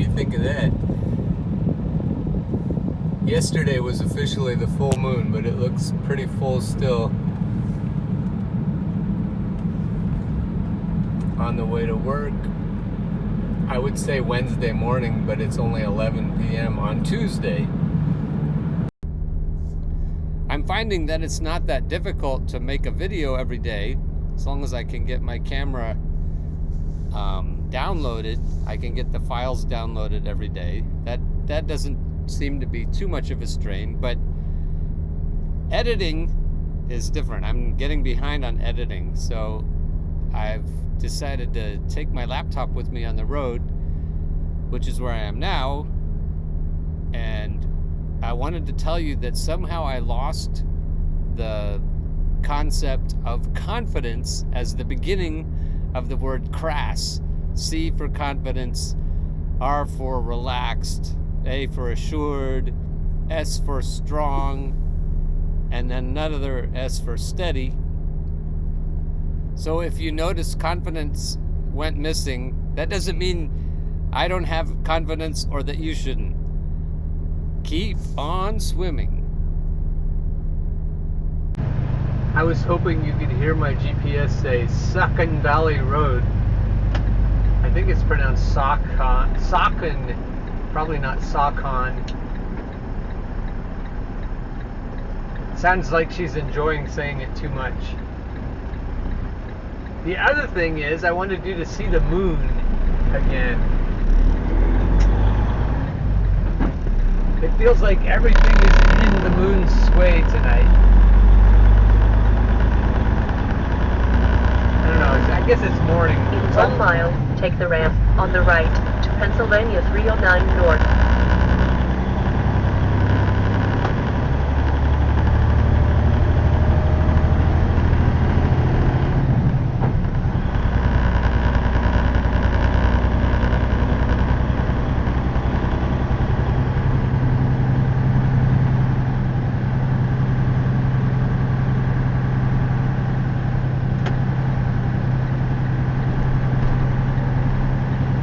you think of that? Yesterday was officially the full moon, but it looks pretty full still. On the way to work, I would say Wednesday morning, but it's only 11 p.m. on Tuesday. I'm finding that it's not that difficult to make a video every day, as long as I can get my camera downloaded. I can get the files downloaded every day. That doesn't seem to be too much of a strain, but editing is different. I'm getting behind on editing, so I've decided to take my laptop with me on the road, which is where I am now, and I wanted to tell you that somehow I lost the concept of confidence as the beginning of the word crass. C for confidence, R for relaxed, A for assured, S for strong, and then another S for steady. So if you notice confidence went missing, that doesn't mean I don't have confidence or that you shouldn't. Keep on swimming. I was hoping you could hear my GPS say Saucon Valley Road. I think it's pronounced Saucon, probably not Saucon. It sounds like she's enjoying saying it too much. The other thing is, I wanted you to see the moon again. It feels like everything is in the moon's sway tonight. I don't know, I guess it's morning. In 1 mile, take the ramp on the right to Pennsylvania 309 North.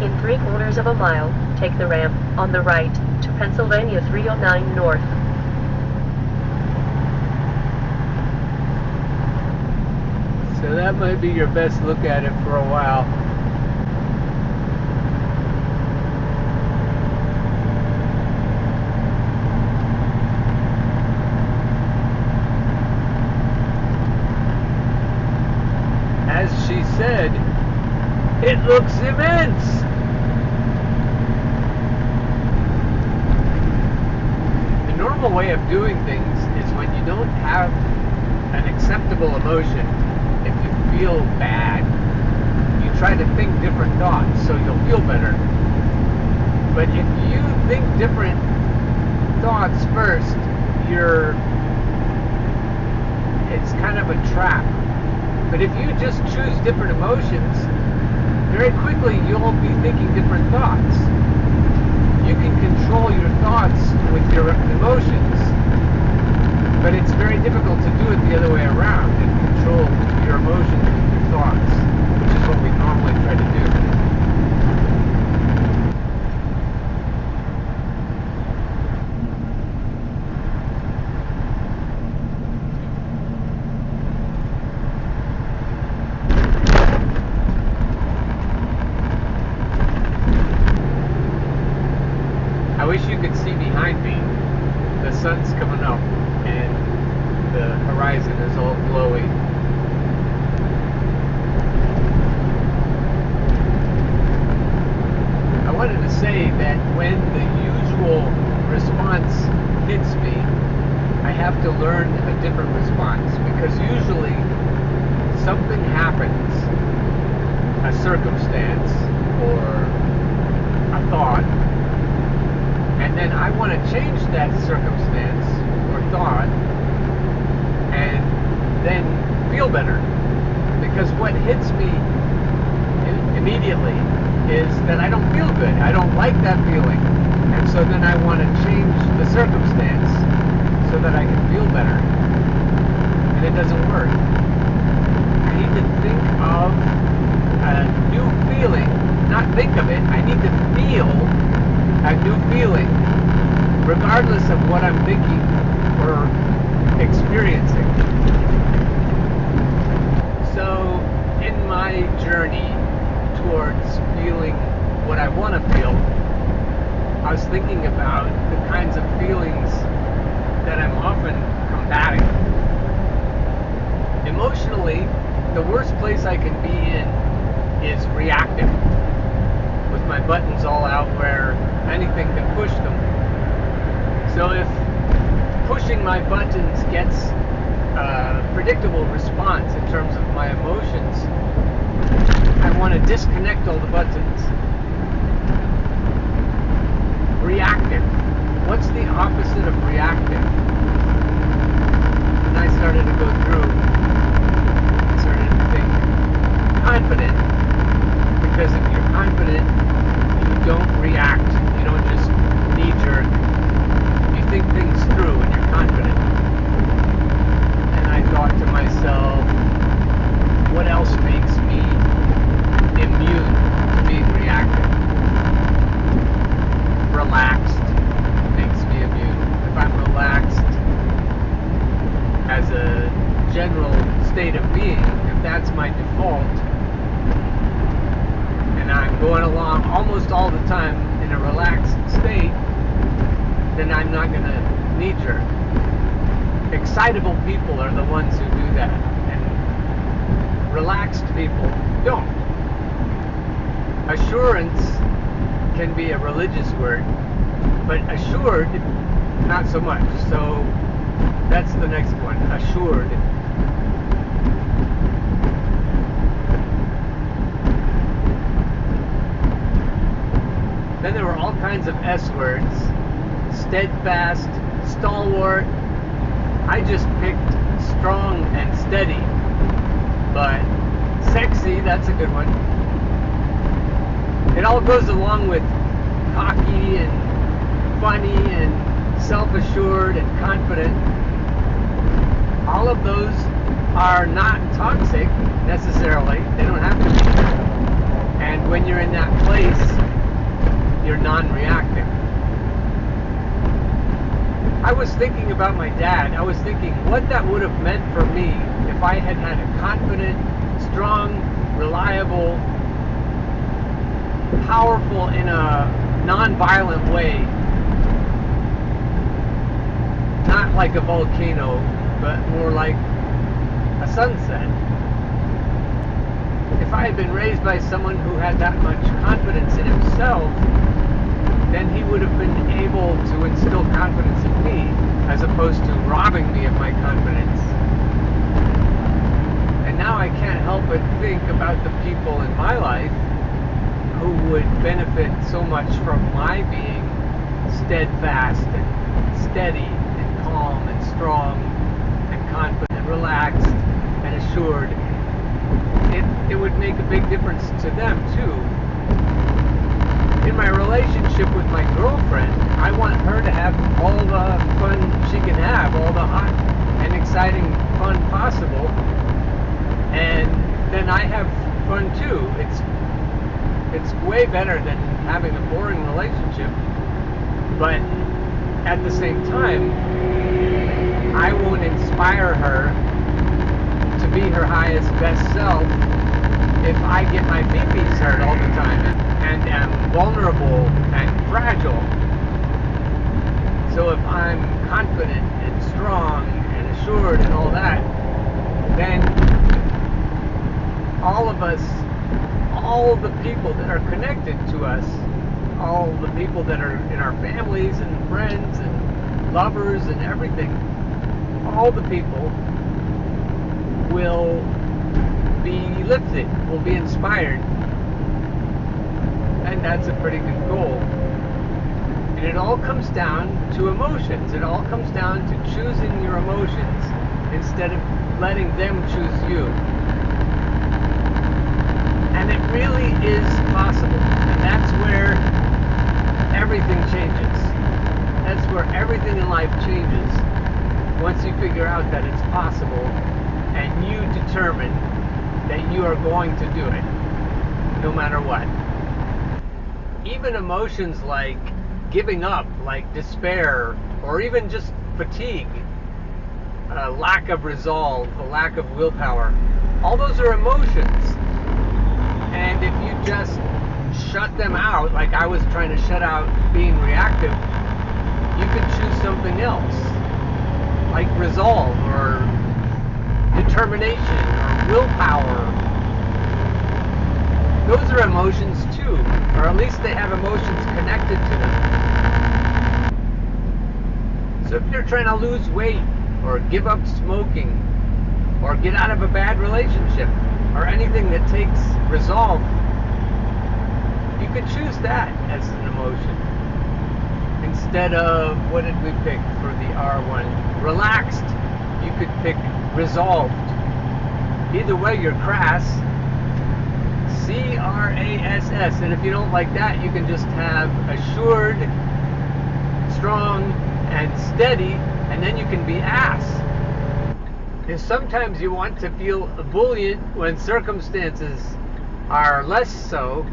In 3/4 of a mile, take the ramp on the right to Pennsylvania 309 North. So that might be your best look at it for a while. As she said, it looks immense! The normal way of doing things is when you don't have an acceptable emotion. If you feel bad, you try to think different thoughts so you'll feel better. But if you think different thoughts first, it's kind of a trap. But if you just choose different emotions, very quickly you'll be thinking different thoughts. You can control your thoughts with your emotions, but it's very difficult to do it the other way around and control your emotions with your thoughts, which is what we normally try to do. I wish you could see behind me. The sun's coming up and the horizon is all glowy. I wanted to say that when the usual response hits me, I have to learn a different response, because usually something happens, a circumstance or a thought, and then I want to change that circumstance or thought and then feel better. Because what hits me immediately is that I don't feel good. I don't like that feeling. And so then I want to change the circumstance so that I can feel better. And it doesn't work. I need to think of a new feeling not think of it. I need to feel a new feeling, regardless of what I'm thinking or experiencing. So, in my journey towards feeling what I want to feel, I was thinking about the kinds of feelings that I'm often combating. Emotionally, the worst place I can be in is reactive, with my buttons all out where anything can push them. So if pushing my buttons gets a predictable response in terms of my emotions, I want to disconnect all the buttons. Reactive. What's the opposite of reactive? And I started to go through, I started to think, confident. Because if you're confident, you don't react. You don't just knee-jerk. You think things through when you're confident. And I thought to myself, what else makes me immune to being reactive? Relaxed makes me immune. If I'm relaxed as a general state of being, if that's my default, and I'm going along almost all the time in a relaxed state, then I'm not going to knee-jerk. Excitable people are the ones who do that, and relaxed people don't. Assurance can be a religious word, but assured, not so much. So that's the next one, assured. Then there were all kinds of S words. Steadfast, stalwart. I just picked strong and steady. But sexy, that's a good one. It all goes along with cocky and funny and self-assured and confident. All of those are not toxic necessarily. They don't have to be. And when you're in that place, you're non-reactive. I was thinking about my dad. I was thinking what that would have meant for me if I had had a confident, strong, reliable, powerful in a non-violent way. Not like a volcano, but more like a sunset. If I had been raised by someone who had that much confidence in himself, then he would have been able to instill confidence in me, as opposed to robbing me of my confidence. And now I can't help but think about the people in my life who would benefit so much from my being steadfast and steady and calm and strong and confident and relaxed and assured. It would make a big difference to them too. In my relationship with my girlfriend, I want her to have all the fun she can have, all the hot and exciting fun possible, and then I have fun too. It's way better than having a boring relationship, but at the same time, I won't inspire her to be her highest, best self if I get my feelings hurt all the time and am vulnerable and fragile. So if I'm confident and strong and assured and all that, then all of us, all the people that are connected to us, all the people that are in our families and friends and lovers and everything, all the people will be lifted, will be inspired. And that's a pretty good goal. And it all comes down to emotions. It all comes down to choosing your emotions instead of letting them choose you. And it really is possible. And that's where everything changes. That's where everything in life changes. Once you figure out that it's possible and you determine that you are going to do it, no matter what. even emotions like giving up, like despair, or even just fatigue, a lack of resolve, a lack of willpower, all those are emotions. And if you just shut them out, like I was trying to shut out being reactive, you could choose something else, like resolve or determination or willpower. Those are emotions too, or at least they have emotions connected to them. So if you're trying to lose weight, or give up smoking, or get out of a bad relationship, or anything that takes resolve, you could choose that as an emotion. Instead of, what did we pick for the R1? Relaxed. You could pick resolved. Either way, you're crass. C-R-A-S-S. And if you don't like that, you can just have assured, strong, and steady, and then you can be ass. Because sometimes you want to feel ebullient when circumstances are less so,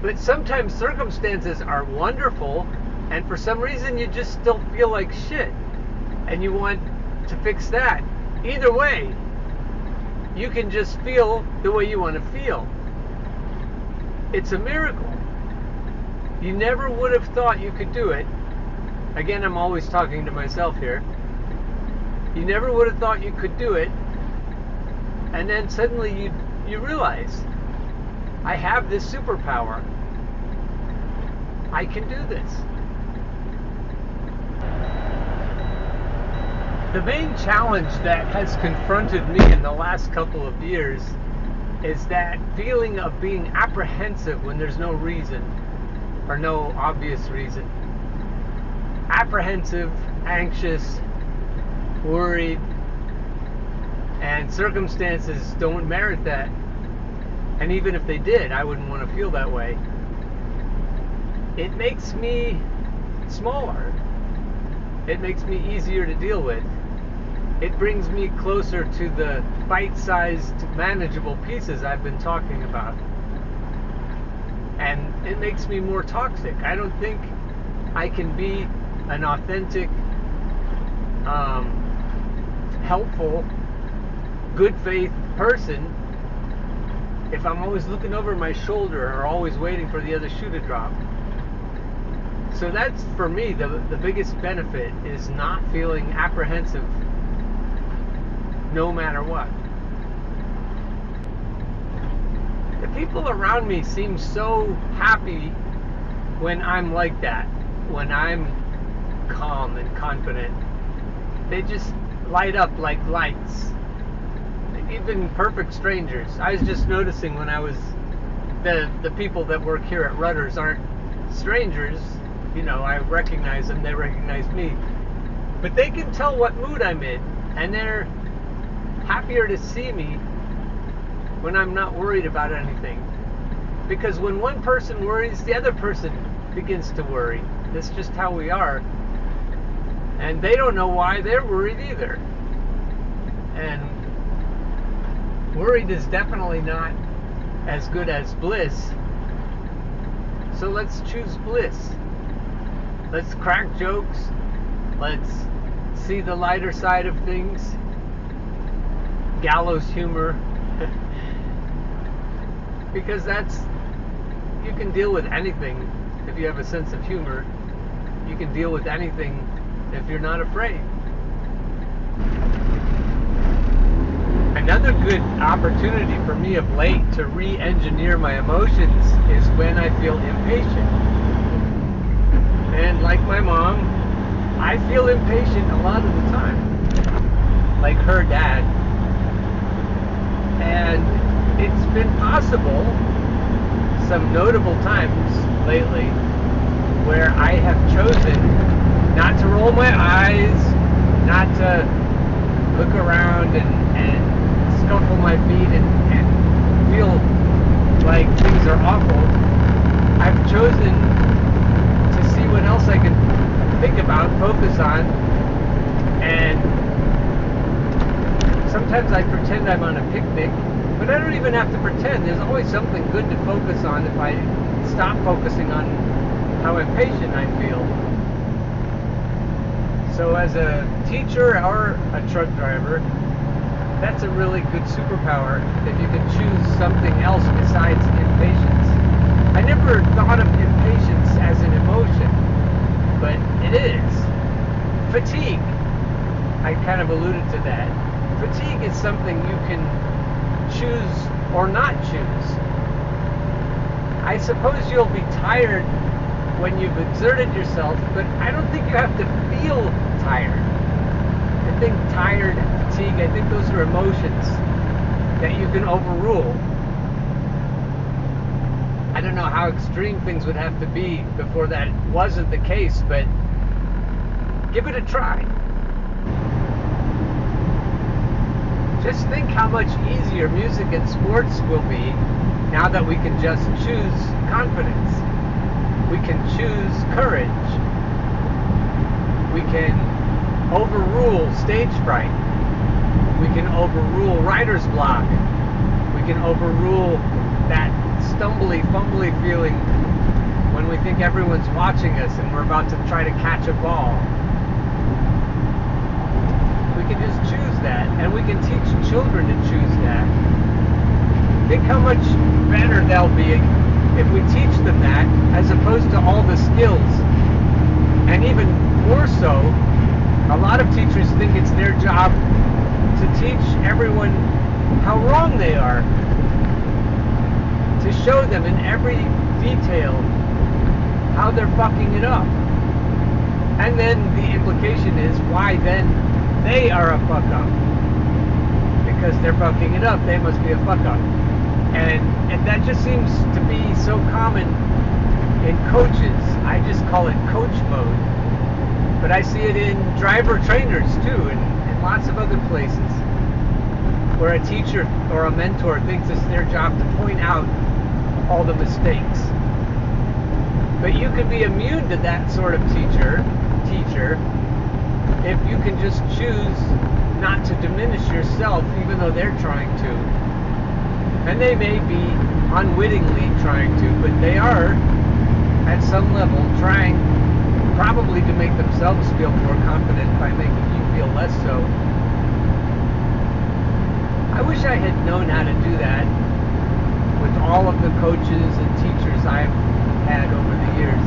but sometimes circumstances are wonderful, and for some reason you just still feel like shit, and you want to fix that. Either way, you can just feel the way you want to feel. It's a miracle. You never would have thought you could do it. Again, I'm always talking to myself here. You never would have thought you could do it, and then suddenly you realize, I have this superpower. I can do this. The main challenge that has confronted me in the last couple of years is that feeling of being apprehensive when there's no reason, or no obvious reason. Apprehensive, anxious, worried, and circumstances don't merit that. And even if they did, I wouldn't want to feel that way. It makes me smaller. It makes me easier to deal with. It brings me closer to the bite-sized, manageable pieces I've been talking about. And it makes me more toxic. I don't think I can be an authentic, helpful, good faith person if I'm always looking over my shoulder or always waiting for the other shoe to drop. So that's, for me, the biggest benefit is not feeling apprehensive no matter what. The people around me seem so happy when I'm like that, when I'm calm and confident. They just light up like lights. Even perfect strangers. I was just noticing when I was, the people that work here at Rutter's aren't strangers. You know, I recognize them, they recognize me. But they can tell what mood I'm in, and they're happier to see me when I'm not worried about anything. Because when one person worries, the other person begins to worry. That's just how we are. And they don't know why they're worried either. And worried is definitely not as good as bliss. So let's choose bliss. Let's crack jokes. Let's see the lighter side of things. Gallows humor. Because you can deal with anything if you have a sense of humor. You can deal with anything if you're not afraid. Another good opportunity for me of late to re-engineer my emotions is when I feel impatient. And like my mom, I feel impatient a lot of the time. Like her dad. And it's been possible, some notable times lately, where I have chosen not to roll my eyes, not to look around and scuffle my feet and feel like things are awful. I've chosen to see what else I can think about, focus on, and sometimes I pretend I'm on a picnic, but I don't even have to pretend. There's always something good to focus on if I stop focusing on how impatient I feel. So as a teacher or a truck driver, that's a really good superpower if you can choose something else besides impatience. I never thought of impatience as an emotion, but it is. Fatigue, I kind of alluded to that. Fatigue is something you can choose or not choose. I suppose you'll be tired when you've exerted yourself, but I don't think you have to feel tired. I think tired, fatigue, I think those are emotions that you can overrule. I don't know how extreme things would have to be before that wasn't the case, but give it a try. Just think how much easier music and sports will be now that we can just choose confidence. We can choose courage. We can overrule stage fright. We can overrule writer's block. We can overrule that stumbly, fumbly feeling when we think everyone's watching us and we're about to try to catch a ball. We can just choose that, and we can teach children to choose that. Think how much better they'll be if we teach them that, as opposed to all the skills. And even more so, a lot of teachers think it's their job to teach everyone how wrong they are, to show them in every detail how they're fucking it up. And then the implication is, why then they are a fuck up? Because they're fucking it up, they must be a fuck up. And that just seems to be so common in coaches. I just call it coach mode. But I see it in driver trainers too, and lots of other places, where a teacher or a mentor thinks it's their job to point out all the mistakes. But you can be immune to that sort of teacher, if you can just choose not to diminish yourself, even though they're trying to. And they may be unwittingly trying to, but they are, at some level, trying probably to make themselves feel more confident by making you feel less so. I wish I had known how to do that with all of the coaches and teachers I've had over the years.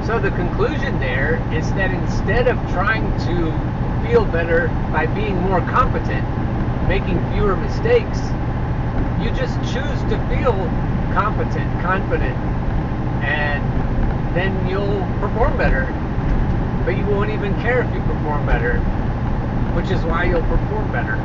So the conclusion there is that instead of trying to feel better by being more competent, making fewer mistakes, you just choose to feel competent, confident, and then you'll perform better. But you won't even care if you perform better, which is why you'll perform better.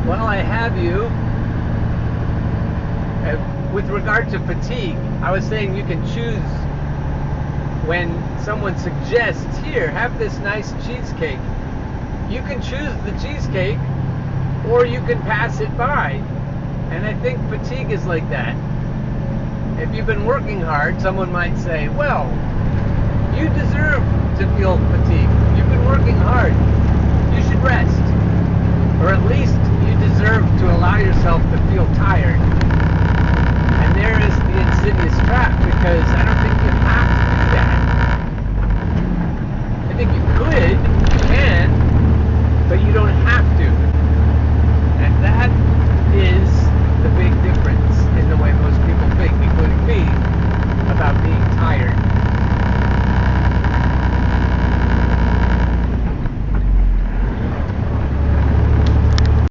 Well, I have you. With regard to fatigue, I was saying you can choose when someone suggests, here, have this nice cheesecake. You can choose the cheesecake, or you can pass it by. And I think fatigue is like that. If you've been working hard, someone might say, well, you deserve to feel fatigue. You've been working hard. You should rest. Or at least